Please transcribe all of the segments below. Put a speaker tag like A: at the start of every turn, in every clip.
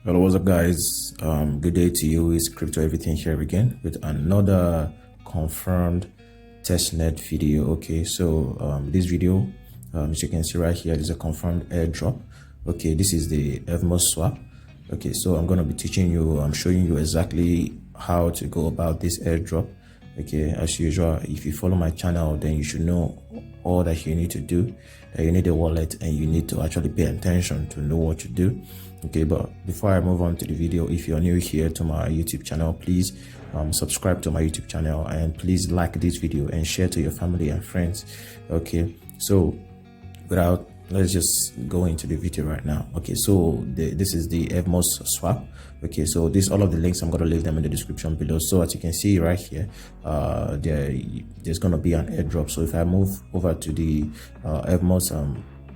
A: Hello, what's up, guys? Good day to you. It's Crypto Everything here again with another confirmed testnet video. Okay, so this video, as you can see right here, is a confirmed airdrop. Okay, this is the EvmoSwap. Okay, so I'm going to be teaching you, I'm showing you exactly how to go about this airdrop. Okay, as usual, if you follow my channel, then you should know all that you need to do. That you need a wallet and you need to actually pay attention to know what to do. Okay, but before I move on to the video, if you're new here to my YouTube channel, please subscribe to my YouTube channel and please like this video and share to your family and friends. Okay, so let's just go into the video right now. Okay, so this is the EvmoSwap. Okay, so all of the links, I'm going to leave them in the description below. So as you can see right here, there's going to be an airdrop. So if I move over to the Evmos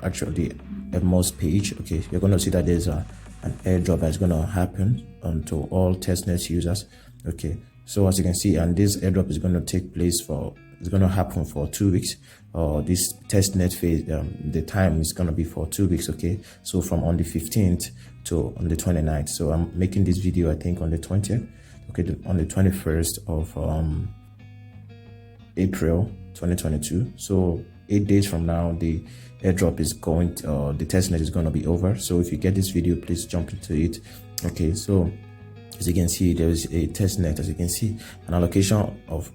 A: actually the Atmos page, okay, you're going to see that there's an airdrop that's going to happen to all testnet users. Okay, so as you can see, and this airdrop is going to take place it's going to happen for 2 weeks. This testnet phase, the time is going to be for 2 weeks. Okay, so from on the 15th to on the 29th. So I'm making this video, I think, on the 20th. Okay, on the 21st of April 2022. So 8 days from now, the airdrop is going to, the testnet is going to be over. So if you get this video, please jump into it. Okay, so as you can see, there is a testnet. As you can see, an allocation of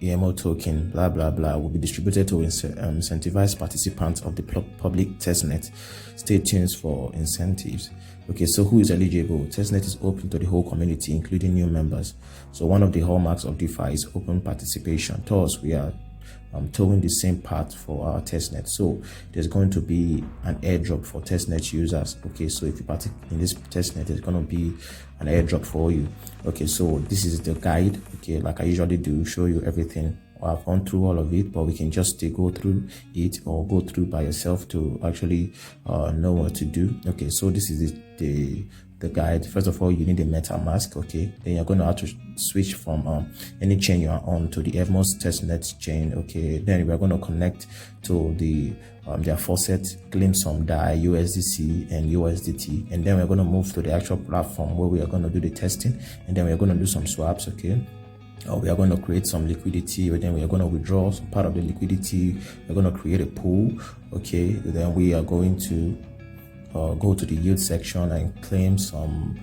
A: EMO token blah blah blah will be distributed to incentivize participants of the public testnet. Stay tuned for incentives. Okay, so who is eligible? Testnet is open to the whole community, including new members. So one of the hallmarks of DeFi is open participation. Thus, we are towing the same path for our testnet. So there's going to be an airdrop for testnet users. Okay, so if you participate in this testnet, there's going to be an airdrop for you. Okay, so this is the guide. Okay, like I usually do, show you everything. I've gone through all of it, but we can just go through it or go through by yourself to actually know what to do. Okay, so this is the guide. First of all, you need a MetaMask. Okay, then you're going to have to switch from any chain you are on to the Evmos Testnet chain. Okay, then we're going to connect to their Faucet, claim some DAI, USDC and USDT, and then we're going to move to the actual platform where we are going to do the testing, and then we're going to do some swaps. Okay, we are going to create some liquidity, and then we are going to withdraw some part of the liquidity. We're going to create a pool. Okay, then we are going to go to the yield section and claim some,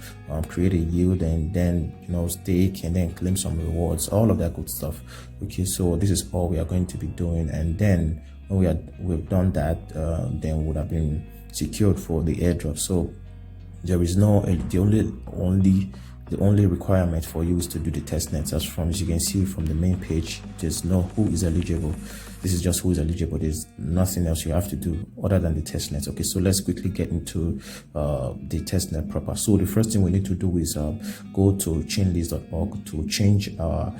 A: create a yield, and then stake, and then claim some rewards, all of that good stuff. Okay, so this is all we are going to be doing, and then when we've done that, then we would have been secured for the airdrop. So there is no the only requirement for you is to do the testnet. As you can see from the main page, there's no who is eligible. This is just who is eligible. There's nothing else you have to do other than the testnet. Okay, so let's quickly get into the testnet proper. So the first thing we need to do is go to chainlist.org to change our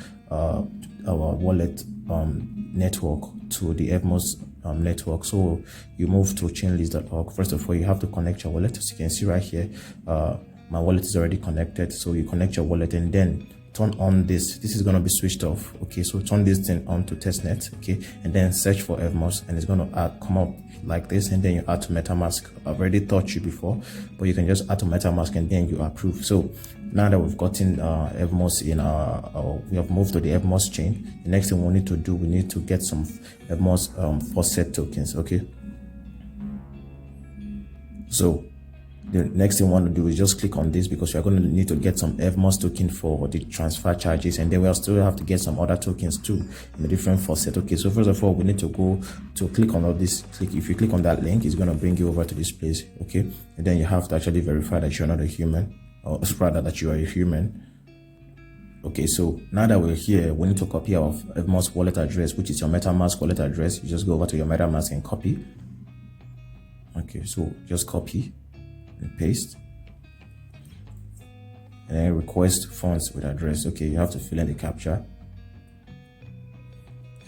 A: wallet network to the Evmos network. So you move to chainlist.org. First of all, you have to connect your wallet. As you can see right here, my wallet is already connected. So you connect your wallet and then turn on this is going to be switched off. Okay, so turn this thing on to testnet. Okay, and then search for Evmos, and it's going to come up like this, and then you add to MetaMask. I've already taught you before, but you can just add to MetaMask and then you approve. So now that we've gotten Evmos in we have moved to the Evmos chain, the next thing we need to do, we need to get some Evmos Faucet tokens. Okay, so the next thing we want to do is just click on this, because you're going to need to get some Evmos token for the transfer charges, and then we'll still have to get some other tokens too in a different Faucet. Okay, so first of all, we need to go to click on all this. If you click on that link, it's going to bring you over to this place. Okay, and then you have to actually verify that you're not a human, or rather that you are a human. Okay, so now that we're here, we need to copy our Evmos wallet address, which is your MetaMask wallet address. You just go over to your MetaMask and copy. Okay, so just copy and paste, and then request funds with address. Okay, you have to fill in the captcha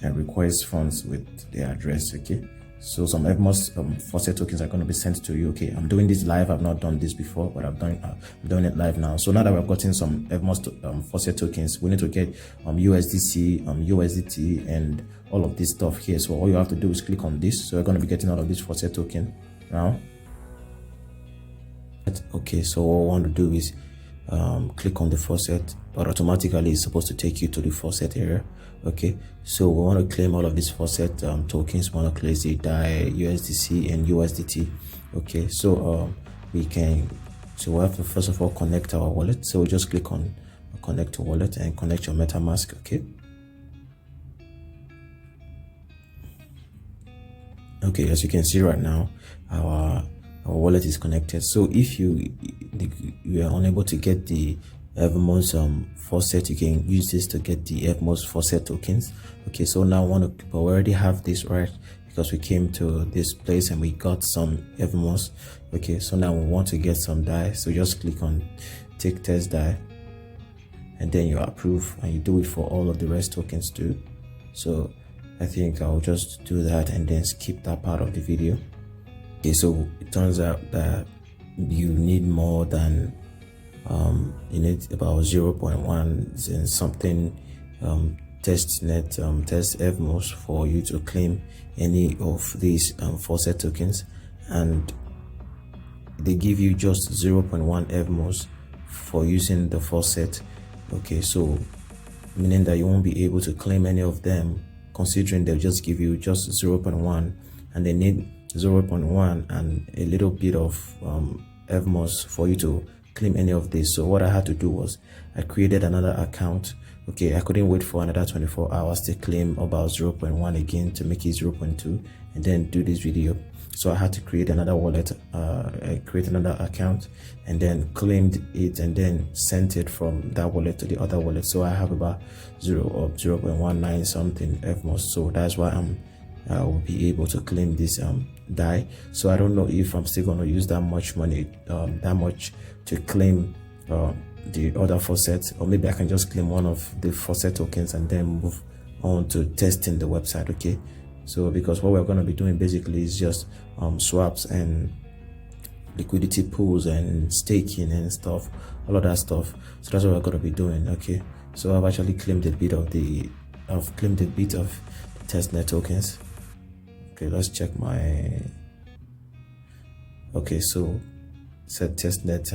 A: and request funds with the address. Okay, so some Evmos Faucet tokens are going to be sent to you. Okay, I'm doing this live. I've not done this before, but I'm doing it live now. So now that we've gotten some Evmos Faucet tokens, we need to get USDC, USDT, and all of this stuff here. So all you have to do is click on this. So we're going to be getting all of this Faucet token now. Okay, so what I want to do is click on the faucet, but automatically it's supposed to take you to the faucet area. Okay, so we want to claim all of these faucet tokens. We want to claim the DAI, USDC, and USDT. Okay, so we have to first of all connect our wallet. So we just click on connect to wallet and connect your MetaMask. Okay, as you can see right now, our wallet is connected. So if you are unable to get the Evmos Faucet, you can use this to get the Evmos Faucet tokens. Okay, so now we already have this, right? Because we came to this place and we got some Evmos. Okay, so now we want to get some DAI. So just click on take test DAI, and then you approve, and you do it for all of the rest tokens too. So I think I'll just do that and then skip that part of the video. Okay, so it turns out that you need more than you need about 0.1 and something test Evmos for you to claim any of these Faucet tokens, and they give you just 0.1 Evmos for using the Faucet. Okay, so meaning that you won't be able to claim any of them, considering they'll just give you just 0.1, and they need 0.1 and a little bit of Evmos for you to claim any of this. So what I had to do was I created another account. Okay, I couldn't wait for another 24 hours to claim about 0.1 again to make it 0.2 and then do this video. So I had to create another wallet, create another account, and then claimed it and then sent it from that wallet to the other wallet. So I have about 0.19 something Evmos. So that's why I will be able to claim this DAI. So I don't know if I'm still going to use that much money, that much to claim the other faucets, or maybe I can just claim one of the faucet tokens and then move on to testing the website. Okay, so because what we're going to be doing basically is just swaps and liquidity pools and staking and stuff, all of that stuff. So that's what we're going to be doing. Okay, so I've actually claimed a bit of the testnet tokens. Okay, let's check my. Okay, so said testnet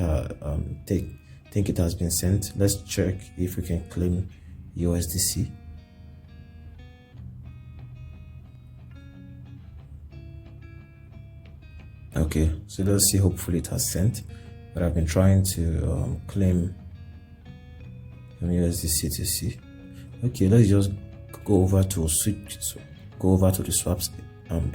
A: think it has been sent. Let's check if we can claim USDC. Okay, so let's see, hopefully it has sent, but I've been trying to claim USDC to see. Okay, let's just go over to the swaps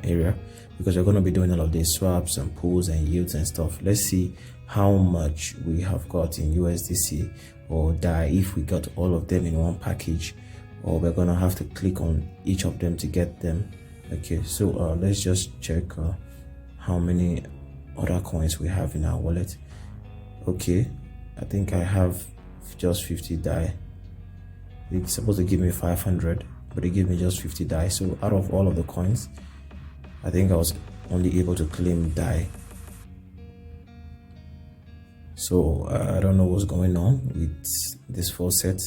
A: area, because we're going to be doing all of these swaps and pools and yields and stuff. Let's see how much we have got in USDC or DAI, if we got all of them in one package, or we're going to have to click on each of them to get them. Okay, so let's just check how many other coins we have in our wallet. Okay, I think I have just 50 DAI. It's supposed to give me 500, but it gave me just 50 DAI. So out of all of the coins, I think I was only able to claim DAI. So I don't know what's going on with this faucet.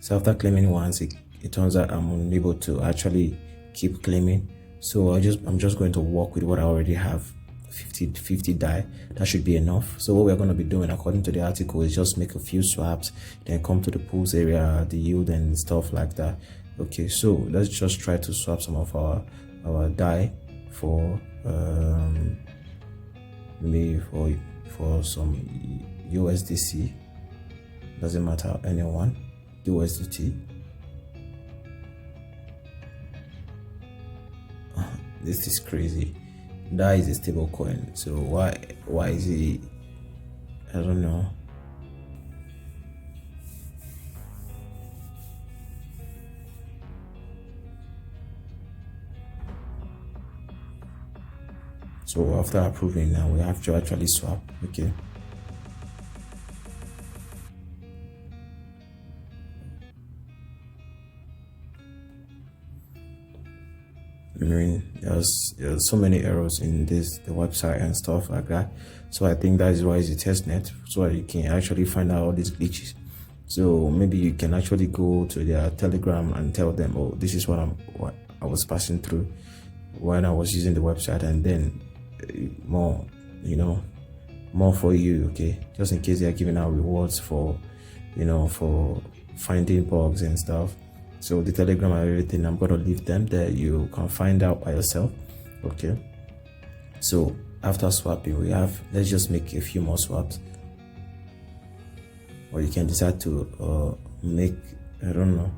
A: So after claiming once, it turns out I'm unable to actually keep claiming. So I'm just going to work with what I already have, 50 DAI. That should be enough. So what we're going to be doing, according to the article, is just make a few swaps, then come to the pools area, the yield and stuff like that. Okay, so let's just try to swap some of our DAI for maybe for some USDC. Doesn't matter, anyone. USDT. This is crazy. DAI is a stable coin, so why is it? I don't know. So after approving, now we have to actually swap. Okay. I mean, there's so many errors in the website and stuff like that. So I think that is why it's a testnet, so that you can actually find out all these glitches. So maybe you can actually go to their Telegram and tell them, oh, this is what I was passing through when I was using the website, and then more more for you, okay, just in case they are giving out rewards for, for finding bugs and stuff. So the Telegram and everything, I'm going to leave them there. You can find out by yourself, okay. So after swapping, let's just make a few more swaps, or you can decide to make, I don't know.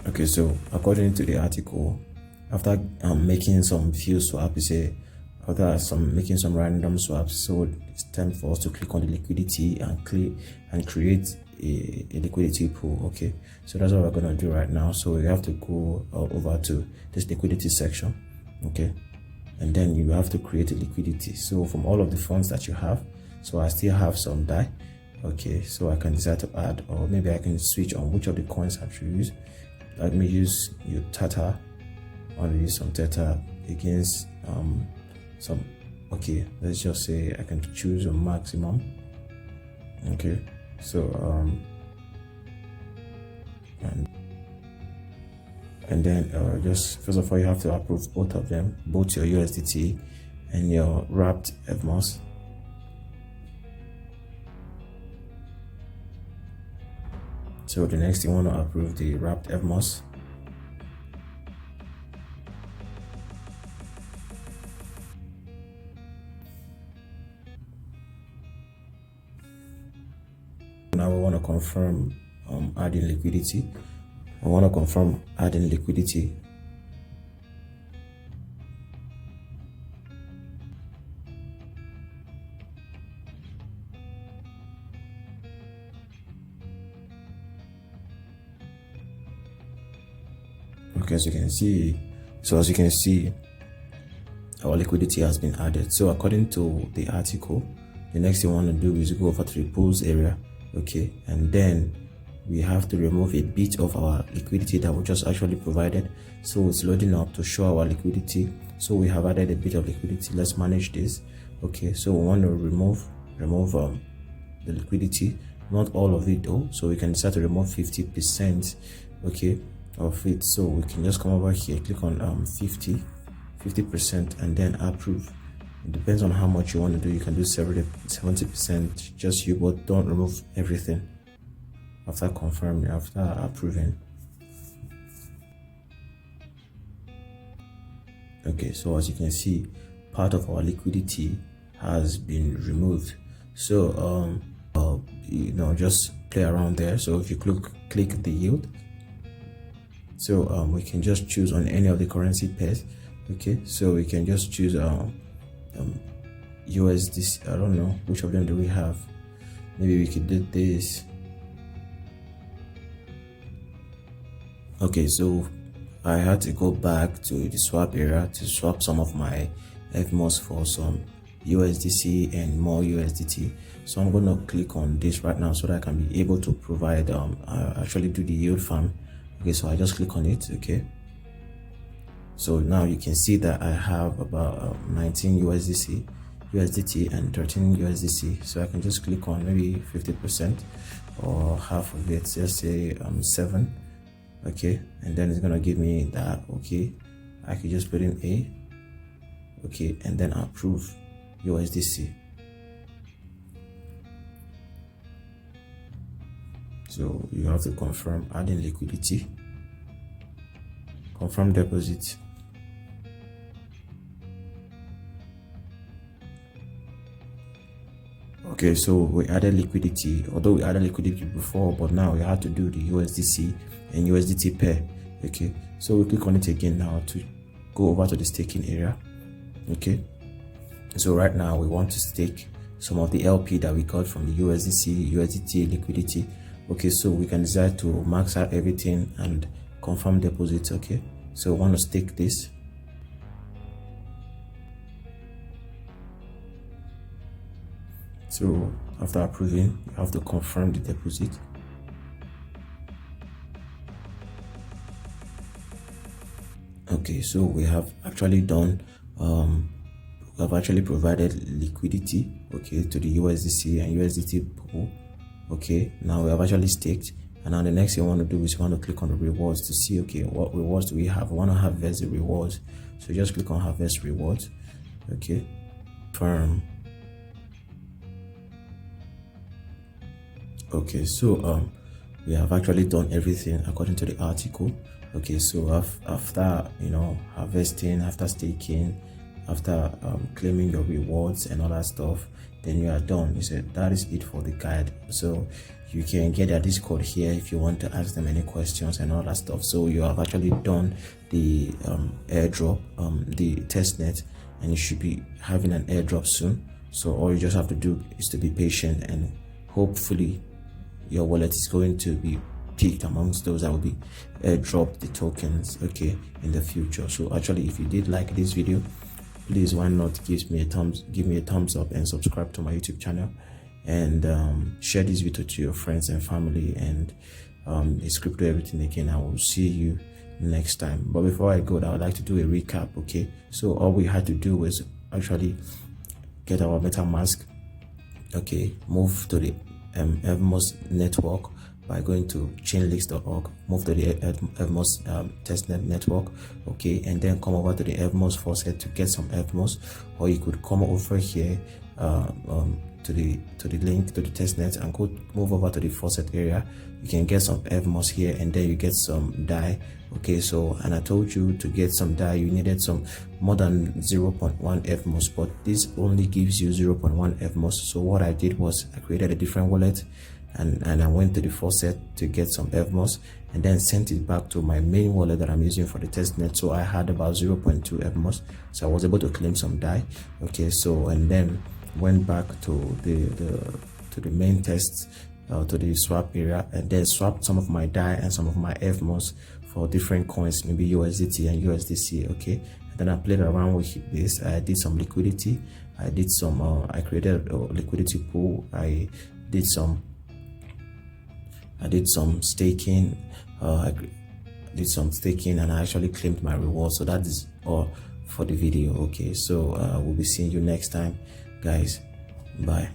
A: Okay, so according to the article, after making some few swaps, making some random swaps, so it's time for us to click on the liquidity and create a liquidity pool. Okay, so that's what we're gonna do right now. So we have to go over to this liquidity section, okay, and then you have to create a liquidity. So from all of the funds that you have, so I still have some DAI, okay, so I can decide to add, or maybe I can switch on which of the coins I should use. Let me use your Tata. I want to use some Tata against some. Okay, let's just say I can choose a maximum. Okay, so and then just first of all, you have to approve both of them, both your USDT and your wrapped Evmos. So the next, you want to approve the wrapped Atmos. Now we want to confirm adding liquidity. I want to confirm adding liquidity. Okay, as you can see, our liquidity has been added. So according to the article, the next thing we want to do is go over to the pools area, okay, and then we have to remove a bit of our liquidity that we just actually provided. So it's loading up to show our liquidity. So we have added a bit of liquidity. Let's manage this. Okay, so we want to remove the liquidity, not all of it though, so we can decide to remove 50%, okay, of it. So we can just come over here, click on 50%, and then approve. It depends on how much you want to do. You can do 70%, just you, but don't remove everything after confirming, after approving. Okay, so as you can see, part of our liquidity has been removed. So just play around there. So if you click the yield, so we can just choose on any of the currency pairs. Okay, so we can just choose USDC. I don't know which of them do we have. Maybe we could do this. Okay, so I had to go back to the swap area to swap some of my Evmos for some USDC and more USDT. So I'm going to click on this right now so that I can be able to provide actually do the yield farm. Okay, so I just click on it. Okay, so now you can see that I have about 19 USDT and 13 USDC. So I can just click on maybe 50% or half of it, just say 7. Okay, and then it's gonna give me that. Okay, I can just put in A. Okay, and then approve USDC. So you have to confirm adding liquidity, confirm deposit. Okay, so we added liquidity, although we added liquidity before, but now we have to do the USDC and USDT pair. Okay, so we click on it again now to go over to the staking area. Okay, so right now we want to stake some of the LP that we got from the USDC, USDT liquidity. Okay, so we can decide to max out everything and confirm deposit. Okay, so we want to stake this. So after approving, you have to confirm the deposit. Okay, so we have actually done have actually provided liquidity, okay, to the USDC and USDT pool. Okay, now we have actually staked, and now the next thing you want to do is you want to click on the rewards to see, okay, what rewards do we have. We want to harvest the rewards, so just click on harvest rewards. Okay, firm. Okay, so we have actually done everything according to the article. Okay, so after harvesting, after staking, after claiming your rewards and all that stuff, then you are done. You said that is it for the guide. So you can get their Discord here if you want to ask them any questions and all that stuff. So you have actually done the airdrop, the testnet, and you should be having an airdrop soon. So all you just have to do is to be patient, and hopefully your wallet is going to be picked amongst those that will be airdrop the tokens, okay, in the future. So actually, if you did like this video, please, why not give me a thumbs up and subscribe to my YouTube channel, and share this video to your friends and family, and it's crypto everything again. I will see you next time. But before I go, I would like to do a recap. Okay, so all we had to do was actually get our MetaMask, okay, move to the Evmos network by going to chainlinks.org, move to the Evmos testnet network, okay, and then come over to the Evmos Faucet to get some Evmos, or you could come over here to the link to the testnet and go move over to the Faucet area. You can get some Evmos here, and then you get some DAI. Okay, so, and I told you to get some DAI you needed some more than 0.1 Evmos, but this only gives you 0.1 Evmos. So what I did was I created a different wallet, and I went to the Faucet to get some Evmos, and then sent it back to my main wallet that I'm using for the testnet. So I had about 0.2 Evmos, so I was able to claim some DAI. Okay, so, and then went back to the main tests, to the swap area, and then swapped some of my DAI and some of my Evmos for different coins, maybe USDT and USDC. Okay, and then I played around with this. I did some liquidity. I did some I created a liquidity pool. I did some staking. I did some staking, and I actually claimed my reward. So that is all for the video. Okay, so we'll be seeing you next time, guys. Bye.